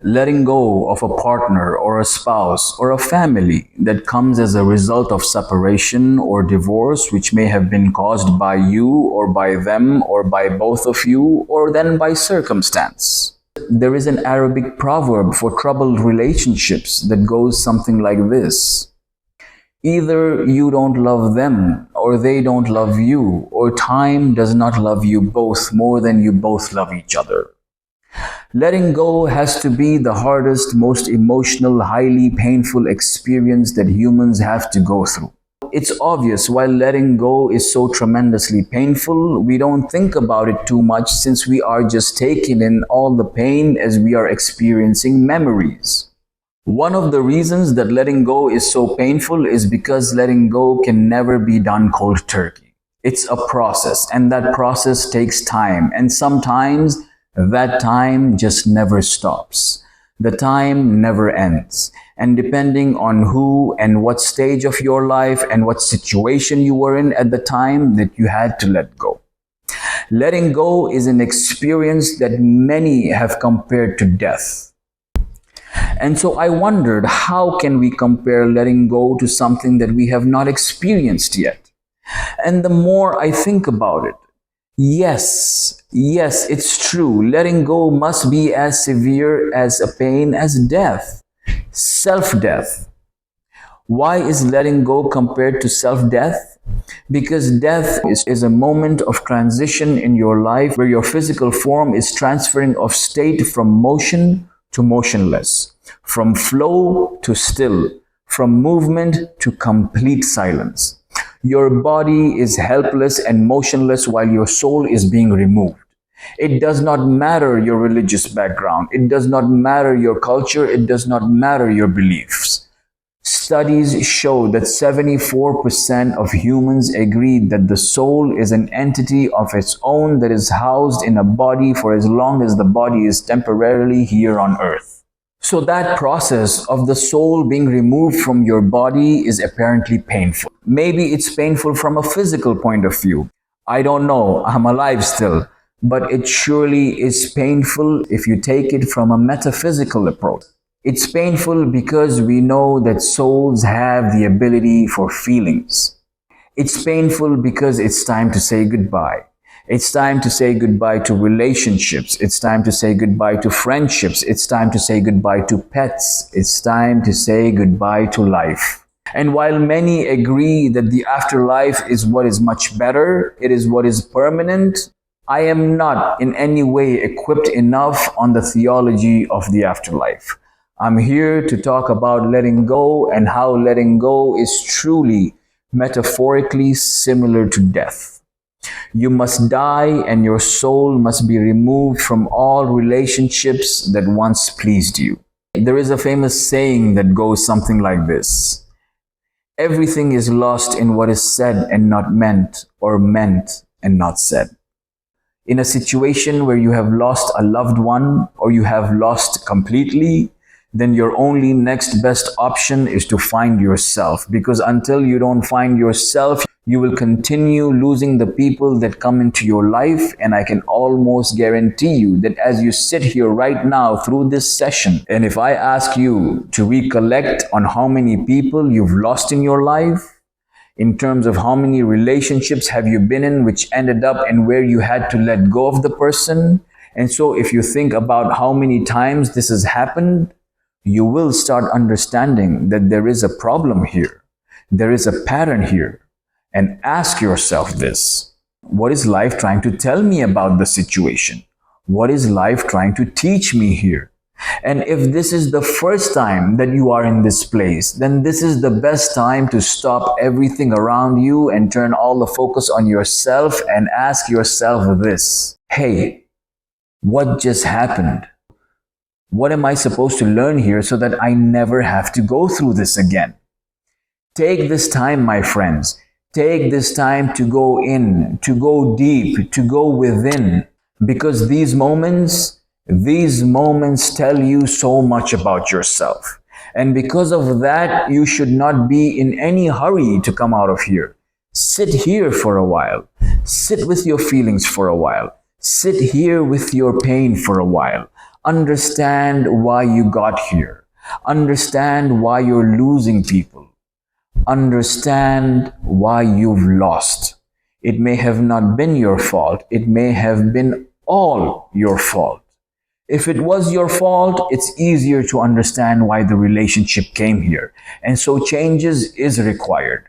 Letting go of a partner or a spouse or a family that comes as a result of separation or divorce, which may have been caused by you or by them or by both of you or then by circumstance. There is an Arabic proverb for troubled relationships that goes something like this. Either you don't love them or they don't love you, or time does not love you both more than you both love each other. Letting go has to be the hardest, most emotional, highly painful experience that humans have to go through. It's obvious while letting go is so tremendously painful, we don't think about it too much since we are just taking in all the pain as we are experiencing memories. One of the reasons that letting go is so painful is because letting go can never be done cold turkey. It's a process, and that process takes time, and sometimes that time just never stops. The time never ends. And depending on who and what stage of your life and what situation you were in at the time that you had to let go. Letting go is an experience that many have compared to death. And so I wondered, how can we compare letting go to something that we have not experienced yet? And the more I think about it, yes, it's true. Letting go must be as severe as a pain as death, self-death. Why is letting go compared to self-death? Because death is a moment of transition in your life where your physical form is transferring of state from motion to motionless, from flow to still, from movement to complete silence. Your body is helpless and motionless while your soul is being removed. It does not matter your religious background. It does not matter your culture. It does not matter your beliefs. Studies show that 74% of humans agree that the soul is an entity of its own that is housed in a body for as long as the body is temporarily here on earth. So that process of the soul being removed from your body is apparently painful. Maybe it's painful from a physical point of view. I don't know, I'm alive still. But it surely is painful if you take it from a metaphysical approach. It's painful because we know that souls have the ability for feelings. It's painful because it's time to say goodbye. It's time to say goodbye to relationships. It's time to say goodbye to friendships. It's time to say goodbye to pets. It's time to say goodbye to life. And while many agree that the afterlife is what is much better, it is what is permanent, I am not in any way equipped enough on the theology of the afterlife. I'm here to talk about letting go and how letting go is truly metaphorically similar to death. You must die and your soul must be removed from all relationships that once pleased you. There is a famous saying that goes something like this. Everything is lost in what is said and not meant, or meant and not said. In a situation where you have lost a loved one or you have lost completely, then your only next best option is to find yourself. Because until you don't find yourself, you will continue losing the people that come into your life. And I can almost guarantee you that as you sit here right now through this session, and if I ask you to recollect on how many people you've lost in your life, in terms of how many relationships have you been in which ended up and where you had to let go of the person. And so if you think about how many times this has happened, you will start understanding that there is a problem here. There is a pattern here. And ask yourself this. What is life trying to tell me about the situation? What is life trying to teach me here? And if this is the first time that you are in this place, then this is the best time to stop everything around you and turn all the focus on yourself and ask yourself this. Hey, what just happened? What am I supposed to learn here so that I never have to go through this again? Take this time, my friends. Take this time to go in, to go deep, to go within. Because these moments tell you so much about yourself. And because of that, you should not be in any hurry to come out of here. Sit here for a while. Sit with your feelings for a while. Sit here with your pain for a while. Understand why you got here. Understand why you're losing people. Understand why you've lost. It may have not been your fault. It may have been all your fault. If it was your fault, it's easier to understand why the relationship came here. And so changes is required.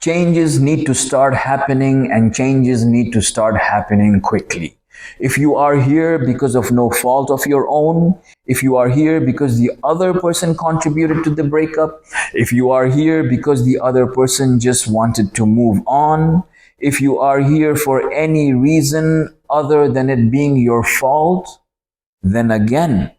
Changes need to start happening, and changes need to start happening quickly. If you are here because of no fault of your own, if you are here because the other person contributed to the breakup, if you are here because the other person just wanted to move on, if you are here for any reason other than it being your fault, then again,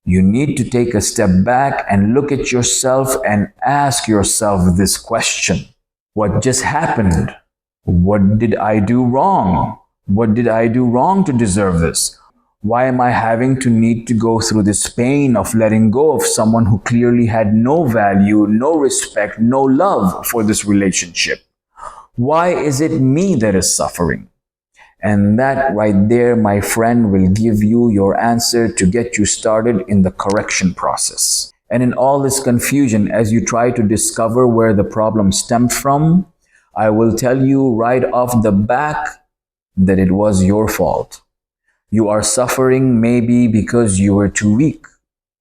you need to take a step back and look at yourself and ask yourself this question. What just happened? What did I do wrong? What did I do wrong to deserve this? Why am I having to need to go through this pain of letting go of someone who clearly had no value, no respect, no love for this relationship? Why is it me that is suffering? And that right there, my friend, will give you your answer to get you started in the correction process. And in all this confusion, as you try to discover where the problem stemmed from, I will tell you right off the back that it was your fault. You are suffering maybe because you were too weak.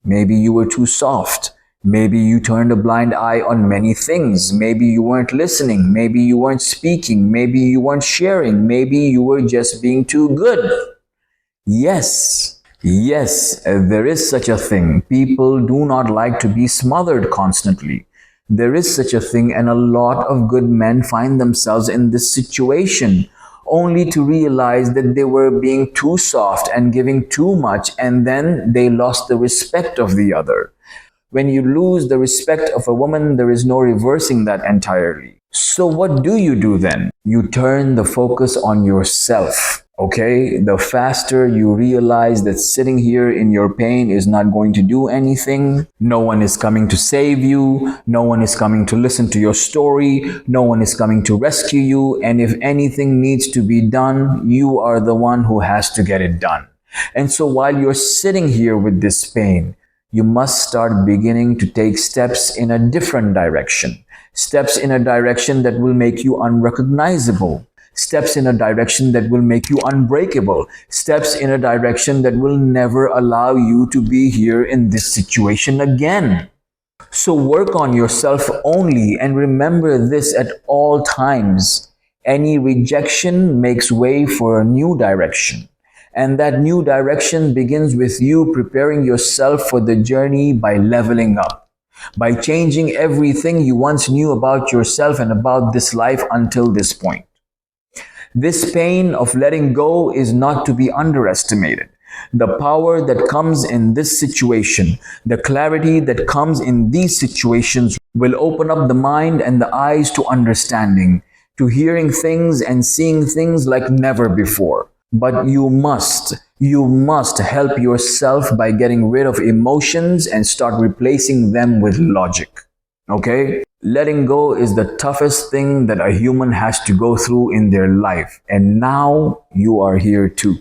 Maybe you were too soft. Maybe you turned a blind eye on many things. Maybe you weren't listening. Maybe you weren't speaking. Maybe you weren't sharing. Maybe you were just being too good. Yes, there is such a thing. People do not like to be smothered constantly. There is such a thing, and a lot of good men find themselves in this situation, only to realize that they were being too soft and giving too much, and then they lost the respect of the other. When you lose the respect of a woman, there is no reversing that entirely. So what do you do then? You turn the focus on yourself. Okay, the faster you realize that sitting here in your pain is not going to do anything, no one is coming to save you, no one is coming to listen to your story, no one is coming to rescue you, and if anything needs to be done, you are the one who has to get it done. And so while you're sitting here with this pain, you must start beginning to take steps in a different direction. Steps in a direction that will make you unrecognizable. Steps in a direction that will make you unbreakable. Steps in a direction that will never allow you to be here in this situation again. So work on yourself only, and remember this at all times. Any rejection makes way for a new direction. And that new direction begins with you preparing yourself for the journey by leveling up, by changing everything you once knew about yourself and about this life until this point. This pain of letting go is not to be underestimated. The power that comes in this situation, the clarity that comes in these situations will open up the mind and the eyes to understanding, to hearing things and seeing things like never before. But you must help yourself by getting rid of emotions and start replacing them with logic. Okay? Letting go is the toughest thing that a human has to go through in their life. And now you are here too.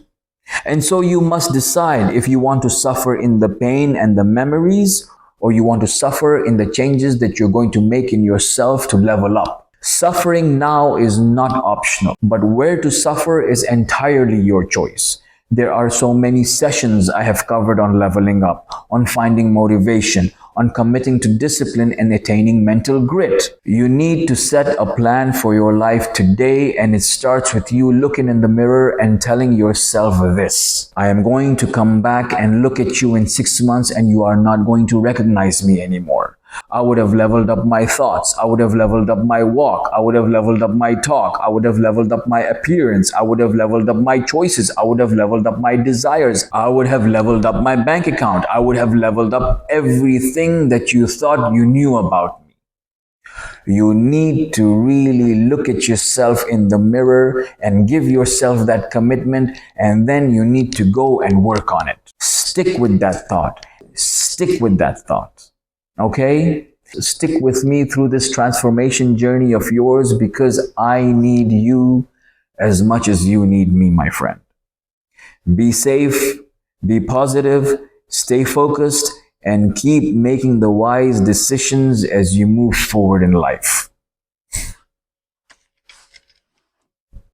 And so you must decide if you want to suffer in the pain and the memories, or you want to suffer in the changes that you're going to make in yourself to level up. Suffering now is not optional, but where to suffer is entirely your choice. There are so many sessions I have covered on leveling up, on finding motivation, on committing to discipline and attaining mental grit. You need to set a plan for your life today, and it starts with you looking in the mirror and telling yourself this: I am going to come back and look at you in 6 months and you are not going to recognize me anymore. I would have leveled up my thoughts. I would have leveled up my walk. I would have leveled up my talk. I would have leveled up my appearance. I would have leveled up my choices. I would have leveled up my desires. I would have leveled up my bank account. I would have leveled up everything that you thought you knew about me. You need to really look at yourself in the mirror and give yourself that commitment, and then you need to go and work on it. Stick with that thought. Stick with that thought. Okay? Stick with me through this transformation journey of yours, because I need you as much as you need me, my friend. Be safe, be positive, Stay focused and keep making the wise decisions as you move forward in life.